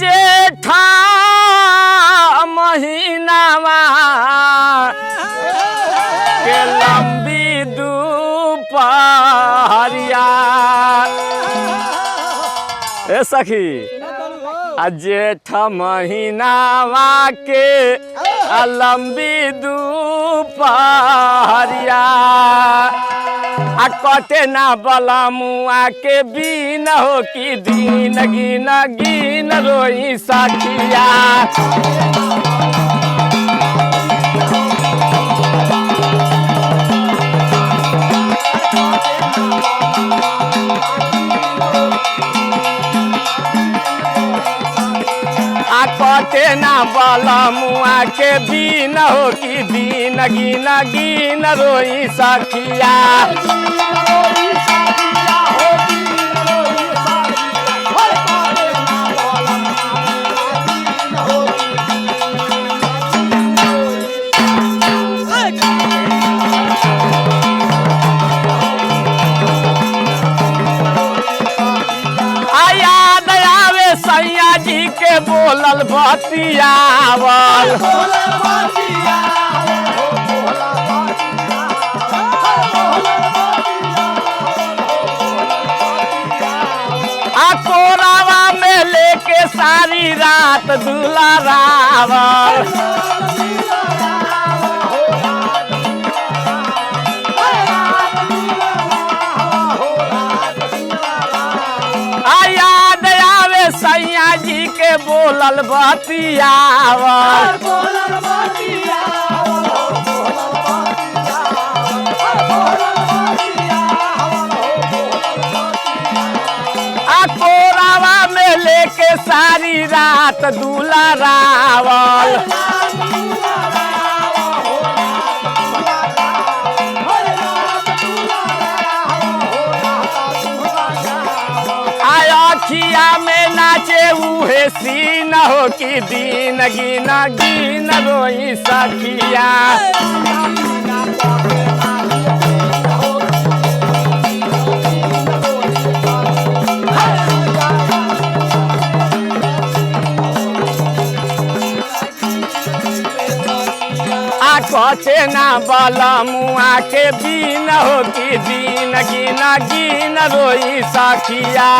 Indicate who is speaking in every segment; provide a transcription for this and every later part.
Speaker 1: जेठा महीनावा के लंबी दुपहरिया ए सखी जेठ महीनावा के लंबी दुपहरिया कटे ना बला मुआ के बीन हो कि दीन गिन गिन रोई सखिया कटे ना बला मुआ के बीन हो कि दीन गिन गिन रोई सखिया सैया जी के बोलल बतियावल कोरावा में लेके सारी रात दुलारावल सैया जी के बोलल बतियावल कोरावा में लेके सारी रात दुलारावल अखिया में नाचे उहे सीन हो कि दीन गिन गिन रोई सखिया कचे ना बला मुआ के बीन हो कि दीन गिन गिन रोई सखिया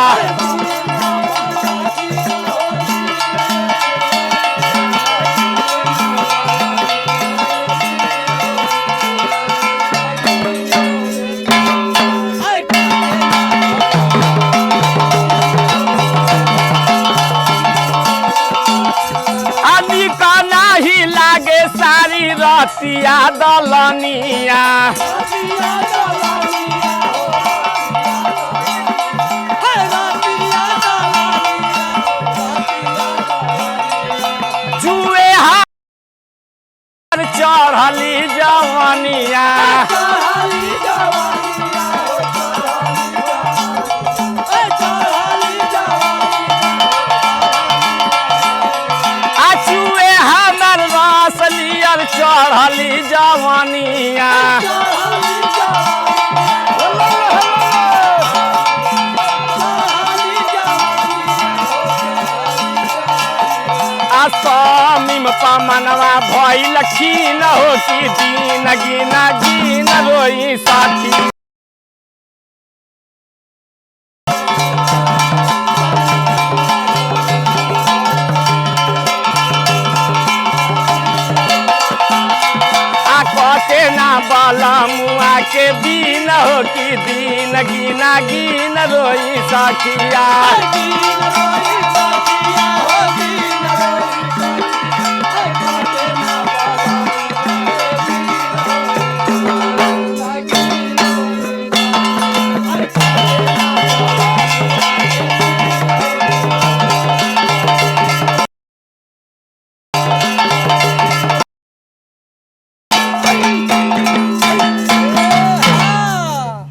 Speaker 1: सारी रतिया दलनिया जुए हार चढ़ली जवनिया चढ़ली जवनिया आसमीम पमनवा भइल खीन हो कि दीन गिन गिन रोई साथी बला मुआ के बीन हो कि दीन गिन गिन रोई सखिया